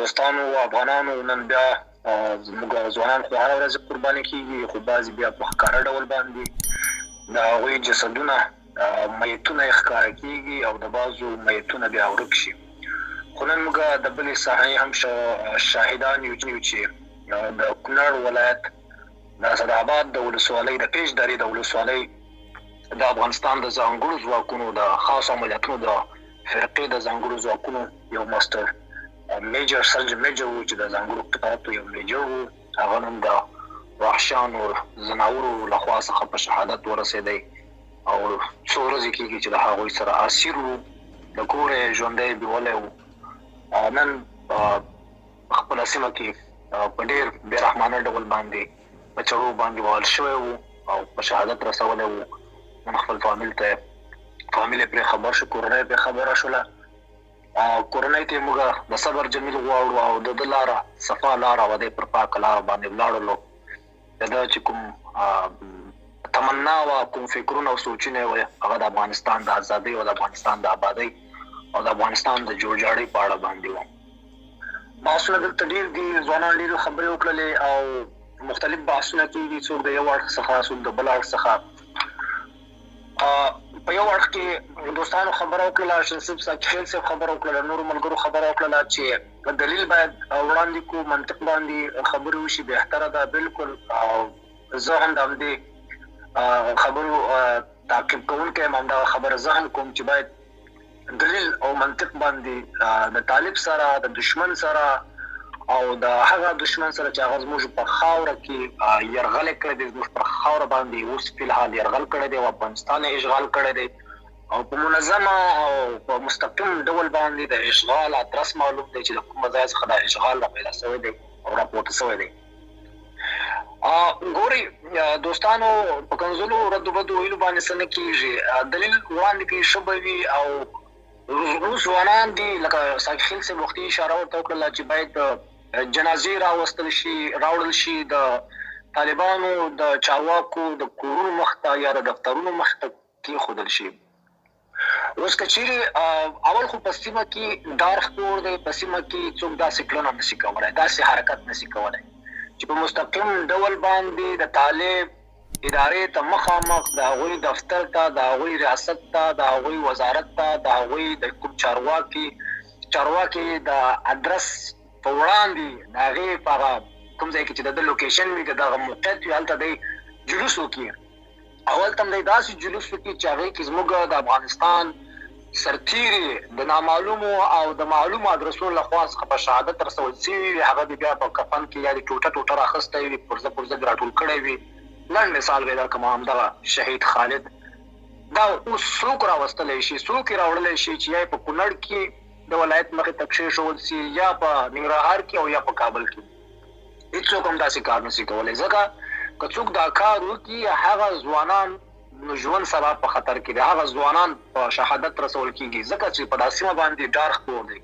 دوستانو او افغانانو نن بیا زموږ ځوانان خو هره ورځ قرباني کېږي، خو بعضې بیا په ښکاره ډول باندې د هغوی جسدونه میتونه یې ښکاره کېږي او د بعضو میتونه بیا ورک شي. خو نن موږ د بلې صحنې هم شاهدان یو چې د کونړ ولایت د اسداباد د ولسوالۍ د پیج درې د ولسوالۍ د افغانستان د ځانګړو ځواکونو د خاصو عملیاتونو د فرقې د ځانګړو ځواکونو یو ماستر میجر سرجن میجر و چې د ځانګړو قطعاتو یو میجر و، هغه نن د وحشیانو ځناورو لخوا څخه په شهادت ورسېدی او څو ورځې کېږي چې د هغوی سره اسیر و، د کور یې ژوندی بیولی و. نن خپله سیمه کې په ډېر بې رحمانه ډول باندې په چړو باندې وهل شوی و او په شهادت رسولی و. من خپل فامیل یې پرې خبر شو، کورنۍ پرې خبره شوله. کورنۍ ته یې موږ د صبر جمیل غواړو او د ده لاره صفا لاره وه، دی پر پاکه لاره باندې ولاړلو. د ده چې کوم تمنا وه، کوم فکرونه او سوچونه یې وه، هغه د افغانستان د ازادۍ او د افغانستان د آبادۍ او د افغانستان د جوړجاړۍ په اړه باندې وه. بحثونه دلته ډېر دي، ځوانان ډېرې خبرې وکړلې او مختلف بحثونه کېږي، څوک د یو اړخ څخه، څوک د بل اړخ څخه. په یو اړخ کې دوستانو خبره وکړله، شنصیب خیل صاحب خبره وکړله، نورو ملګرو خبره وکړله چې دلیل باید وړاندې کړو، منطق باندې خبرې وشي، بهتره ده. بالکل زه هم د همدې خبرو تعقیب کوونکی یم، همدغه خبره زه هم کوم چې باید دلیل او منطق باندې د طالب سره، د دشمن سره او د هغه دشمن سره چې هغه زموږ په خاوره کې یرغل کړی دی، زموږ پر خاوره باندې اوس فی الحال یرغل کړی دی او افغانستان یې اشغال کړی دی او په منظمه او په مستقیم ډول باندې د اشغال ادرس معلوم دی چې د کومه ځای څخه د اشغال راپیدا شوی دی او راپورته شوی دی. ګورئ دوستانو، په کنځلو ردو بدو ویلو باندې څه نه کېږي، دلیل وړاندې کړي ښه به وي. او اوس ځوانان دي، لکه ساقي خیل صاحب وختي اشاره ورته وکړله چې باید جنازې راوړل شي د طالبانو د چارواکو د کورونو مخ ته یا د دفترونو مخ ته کېښودل شي. اوس که چیرې اول خو په سیمه کې ډار خپور دی، په سیمه کې څوک داسې کړنه نشي کولی، داسې حرکت نشي کولی چې په مستقیم ډول باندې د طالب ادارې ته مخامخ د هغوی دفتر ته، د هغوی ریاست ته، د هغوی وزارت ته، د هغوی د کوم چارواکي د ادرس په وړاندې د هغې په هغه کوم ځای کې چې د ده لوکیشن وي، د دغه موقعیت وي، هلته دی جلوس وکړي او هلته هم دی داسې جلوس وکړي چې هغې کې زموږ د افغانستان سرتیرې د نامعلومو او د معلومو ادرسونو لخوا څخه په شهادت رسول شوي وي، هغه دې بیا په کفن کې یا دې ټوټه راخستی وي، پرزه دې راټول کړی وي. لنډ مثال به درکړم، همدغه شهید خالد دا اوس څوک راوستلی شي، څوک یې راوړلی شي چې یا یې په کونړ کې د ولایت مخې ته کښېښول سي، یا په ننګرهار کې او یا په کابل کې. هېڅوک هم داسې کار نشي کولی، ځکه که څوک دا کار وکړي هغه ځوانان ژوند سبا په خطر کې دی، هغه ځوانان په شهادت رسول کېږي، ځکه چې په دا سیمه باندې ډار خپور دی.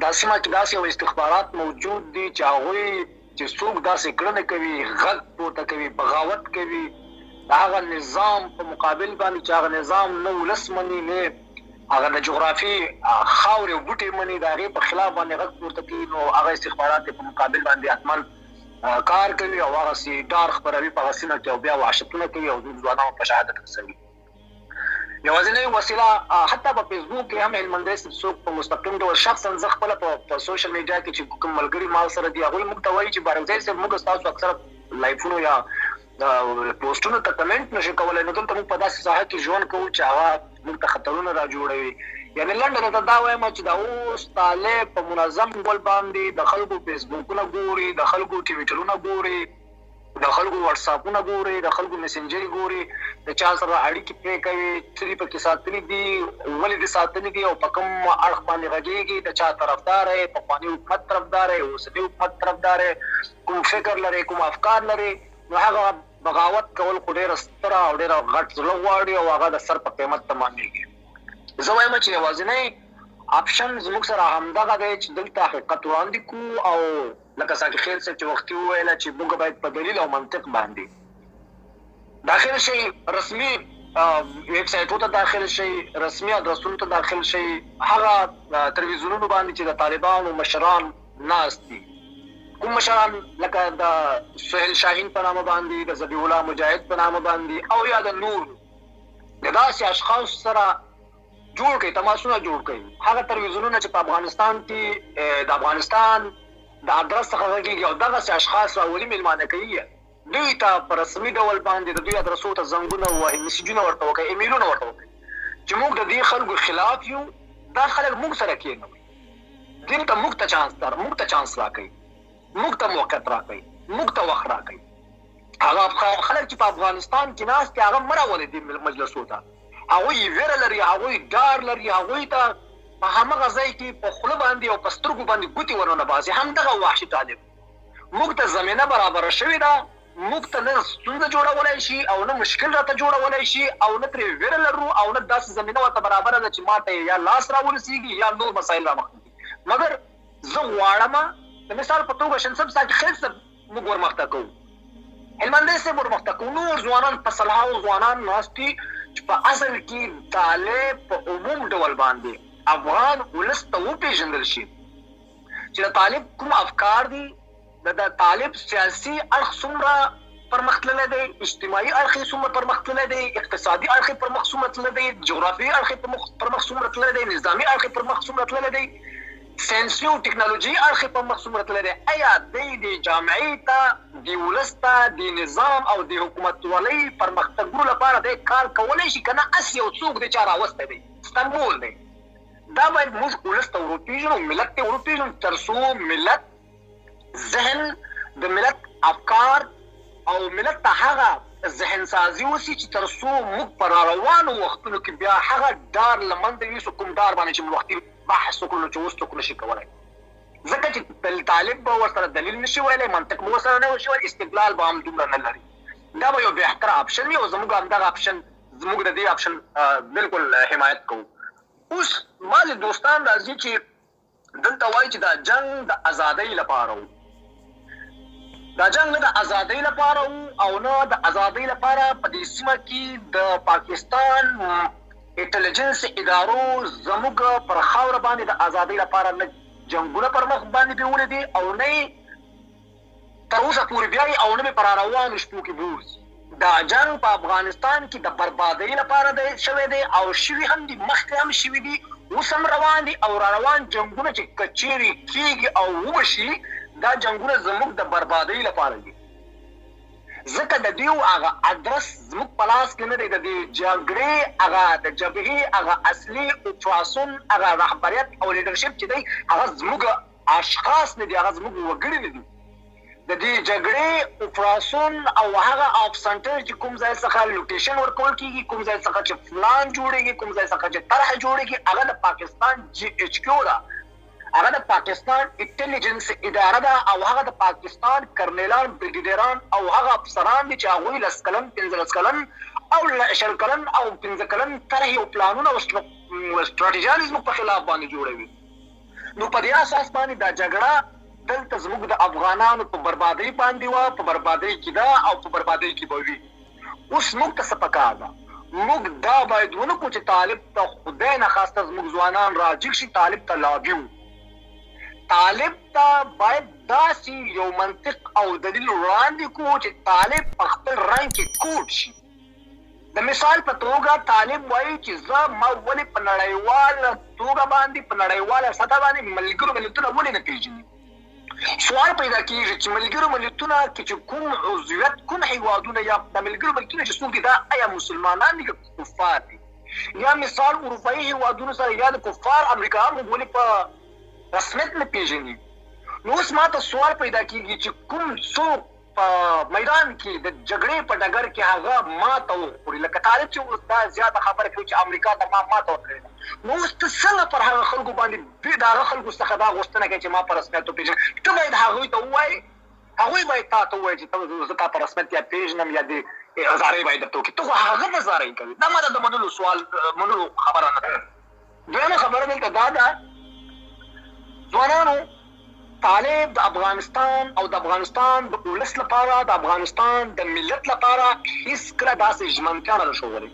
دا سیمه کې داسې یو استخبارات موجود دي چې هغوی چې څوک داسې کړنې کوي، غږ پورته کوي، بغاوت کوي د هغه نظام په مقابل باندې چې هغه نظام نه ولس مني، نه هغه د جغرافي خاورې او بوټې مني، د هغې په خلاف باندې غږ پورته کوي، نو هغه استخبارات په مقابل باندې حتما کار کوي او هغسې ډار خپروي په هغه سیمه کې او بیا وحشتونه کوي او زموږ ځوانان په شهادت رسوي. یوازینۍ وسیله حتی په فیسبوک کې هم هلمندی صاحب څوک په مستقیم ډول شخصا زه خپله په سوشل میډیا کې چې کوم ملګري ما سره دي هغوی موږ ته وایي چې بارکزی صاحب موږ ستاسو اکثره لایفونو یا پوسټونو ته کمنټ نشي کولی، نو دلته موږ په داسې ساحه کې ژوند کوو چې هغه موږ ته خطرونه را جوړوي. یعنې لنډه درته دا وایم چې دا اوس طالب په منظم ډول باندې د خلکو فیسبوکونه ګوري، د خلکو ټویټرونه ګوري، د خلکو واټساپونه ګوري، د خلکو میسنجري ګوري، د چا سره اړیکې پرې کوي، څه دي پکې ساتلي دي، ولې دې ساتلي دي او په کوم اړخ باندې غږېږي، د چا طرفدار یې، پخواني حکومت طرفدار یې، اوسني حکومت طرفدار یې، کوم فکر لري، کوم افکار لري، نو هغه بغاوت کول خو ډېره ستره او ډېره غټ زړه غواړي او هغه د سر په قیمت تمامېږي. زه وایم چې یوازینی اپشن زموږ سره همدغه دی چې دلته حقیقت وړاندې کړو او لکه ساقي خیل صاحب چې وختي وویله چې موږ باید په دلیل او منطق باندې داخل شئ، رسمي ویب سایټونو ته داخل شئ، رسمي ادرسونو ته داخل شئ، هغه تلویزیونونو باندې چې د طالبانو مشران ناست دي. کوم مشران لکه د سهیل شاهین په نامه باندې، د ذبیح الله مجاهد په نامه باندې، او یا د نور د داسې اشخاص سره جوړ کړي، تماسونه جوړ کړي. هغه تلویزیونونه چې په افغانستان کې د افغانستان د ادرس څخه غږیږي او دغسې اشخاص راولي میلمانه کوي، دوی ته په رسمي ډول باندې د دوی ادرسو ته زنګونه ووهي، میسیجونه ورته وکړي، ایمیلونه ورته وکړي چې موږ د دې خلکو خلاف یو. دا خلک موږ سره کېنوي، دې ته موږ ته چانس راکوي، موږ ته موقعیت راکوي، موږ ته وخت راکوي. هغه خلک چې په افغانستان کې ناست دي هغه مه راولئ دې مجلسو ته. هغوی ویره لري، هغوی ډار لري، هغوی ته په همغه ځای کې په خوله باندې او په سترګو باندې ګوتې ورننه باسي. همدغه وحشي طالب موږ ته زمینه برابره شوې ده، موږ ته نه ستونزه جوړولی شي او نه مشکل راته جوړولی شي او نه ترې ویره لرو او نه داسې زمینه ورته برابره ده چې ما ته یا لاس راورسېږي یا نور مسایل رامخته کړي. مګر زه غواړم د مثال په توګه شنصب صاحب خیل صاحب موږ ورمخته کوو، هلمندی صاحب ورمخته کوو، نور ځوانان په سلهاو ځوانان ناست دي چې په اصل کې طالب په عموم ډول باندې افغان ولس ته وپېژندل شي چې د طالب کوم افکار دي، د طالب سیاسي اړخ څومره پرمختللی دی، اجتماعي اړخ یې څومره پرمختللی دی، اقتصادي اړخ یې پرمخ څومره تللی دی، جغرافیایي اړخ یې پرمخ څومره تللی دی، نظامي اړخ یې پرمخ څومره تللی دی، ساینسي او ټکنالوژي اړخ یې پرمخ څومره تللی دی. آیا دی د جامعې ته، د ولس ته، د نظام او د حکومتولۍ پرمختګونو لپاره دی کار کولی شي که نه هسې یو څوک دی چا راوستی دی، استنبول دی. دا باید موږ ولس ته وروپېژنو، ملت ته وروپېژنو، تر څو ملت ذهن د ملت افکار او ملت ته هغه ذهن سازي وسي چې تر څو موږ په راروانو وختونو کې بیا هغه ډار له منځه یوسو، کوم ډار باندې چې موږ وختي بحث وکړو چې اوس څوک نشي کولی. ځکه چې طالب به ورسره دلیل نشي ویلی، منطق به ورسره نه شي ویلی، استدلال به هم دومره نه لري. دا به یو بهتره اپشن وي او زموږ همدغه اپشن، زموږ د دې اپشن بالکل حمایت کوو. اوس بعضې دوستان راځي چې دلته وایي چې دا جنګ د ازادۍ لپاره و. دا جنګ نه د ازادۍ لپاره او نه د ازادۍ لپاره په دې سیمه کې د پاکستان انټلیجنس ادارو زموږ پر خاوره باندې د ازادۍ لپاره نه جنګونه پر مخ باندې بیولې دي او نه تر اوسه پورې بیا او نه پر روانو شپو کې بوز. دا جنګ په افغانستان کې د بربادۍ لپاره دی شوی دی او شوي هم دي، مخکې هم شوي دي، اوس هم روان دي او را روان جنګونه چې که چیرې کېږي او وشي دا جنګونه زموږ د بربادۍ لپاره دي. ځکه د دوی هغه ادرس زموږ په لاس کې نه دی، د دې جګړې هغه د جبهې هغه اصلي اپراسون هغه رهبریت او لیډرشپ چې دی هغه زموږ اشخاص نه دي، هغه زموږ وګړي نه دي. د دې جګړې اپراسون او هغه اپ سنټر چې کوم ځای څخه لوکیشن ورکول کېږي، کوم ځای څخه چې پلان جوړېږي، کوم ځای څخه چې طرح جوړېږي، هغه د پاکستان GHQ ده، هغه د پاکستان انټلیجنس اداره ده او هغه د پاکستان کرنیلان، بریګیډیران او هغه افسران دي چې هغوی 10 کلن، 15 کلن او 20 کلن او 15 کلن طرحې او پلانونه او سټراټیژیانې زموږ په خلاف باندې جوړوي. نو په دې اساس باندې دا جګړه دلته زموږ د افغانانو په بربادۍ باندې وه، په بربادۍ کې ده او په بربادۍ کې به وي. اوس موږ ته څه پکار ده؟ موږ دا باید ونه کړو چې طالب ته خدای نخواسته زموږ ځوانان راجګ شي، طالب ته لابي و. طالب ته باید داسې یو منطق او دلیل وړاندې کړو چې طالب په خپل رنګ کې کوټ شي. د مثال په توګه طالب وایي چې زه ما ولې په نړیواله توګه باندې، په نړیواله سطح باندې ملګرو ملتونه ولې نه پېژني؟ سوال پیدا کېږي چې ملګرو ملتونه کې چې کوم عضویت، کوم هیوادونه یا د ملګرو ملتونه چې څوک دي دا آیا مسلمانان دي که کفار دي؟ یا مثال اروپایي هیوادونو سره یا د کفار امریکا هم ولې په رسمیت نه پېژني؟ نو اوس ما ته سوال پیدا کېږي چې کوم څوک په میدان کې د جګړې په ډګر کې هغه ماته وخوري، لکه طالب چې اوس دا زیاته خبره کوي چې امریکا ته ما ماته ورکړې ده. نو اوس ته څنګه پر هغه خلکو باندې د هغه خلکو څخه دا غوښتنه کوي چې ما په رسمیت وپېژنم؟ ته باید هغوی ته ووایې، هغوی باید تا ته ووایي چې زه تا په رسمیت یا پېژنم یا د زارۍ باید درته وکړي. ته خو هغه نه زارۍ کوي. دا ما ته د منلو سوال منلو خبره نه ده. دویمه خبره دلته دا ده، ځوانانو طالب د افغانستان او د افغانستان د ولس لپاره، د افغانستان د ملت لپاره هیڅکله داسې ژمنتیا نه ده ښودلې.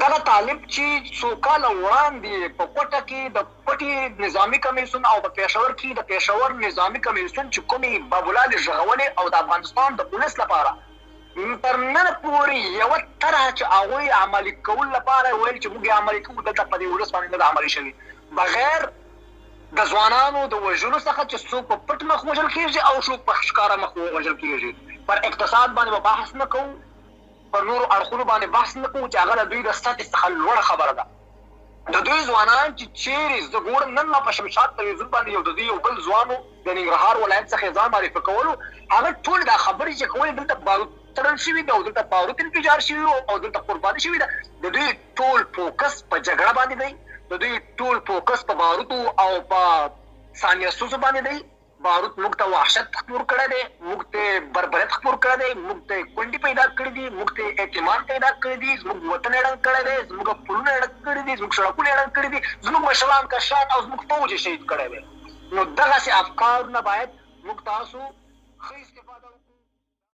دغه طالب چې څو کاله وړاندې په کوټه کې د پټي نظامي کمیسیون او په پېښور کې د پېښور نظامي کمیسیون چې کومې بابولالې ژغولې او د افغانستان د پولیس لپاره تر نن پورې یوه طرحه چې هغوی عملي کولو لپاره ویل چې موږ یې عملي کوو دلته په دې ولس باندې نه ده عملي شوي بغیر د ځوانانو د وژلو څخه چې څوک په پټ مخ وژل کېږي او څوک په ښکاره مخ وژل کېږي. پر اقتصاد باندې به بحث نه کوو، پر نورو اړخونو باندې بحث نه کوو چې هغه د دوی د سطحې څخه لوړه خبره ده. د دوی ځوانان چې چیرې زه ګورم نن ما په شمشاد تلویزیون باندې یو د دوی یو بل ځوانو د ننګرهار ولایت څخه ځان معرفي کولو، هغه ټول دا خبرې چې کولې دلته بارود تړل شوي ده او دلته باروت انفجار شوي او دلته قرباني شوي ده. د دوی ټول فوکس په جګړه باندې دی، د دوی ټول فوکس په باروتو او په ثانیه سوزو باندې دی. باروت موږ ته وحشت خپور کړی دی، موږ ته بربریت خپور کړی دی، موږ ته کونډې پیدا کړي دي، موږ ته اعتماد پیدا کړی دي، زموږ وطن یې ړنګ کړی دی، زموږ پلونه یې ړنګ کړي دي، زموږ سړکونه یې ړنګ کړي دي، زموږ مشران کشران او زموږ فوج یې شهید کړی دی. نو دغسې افکارو نه باید موږ تاسو ښه استفاده وکړو.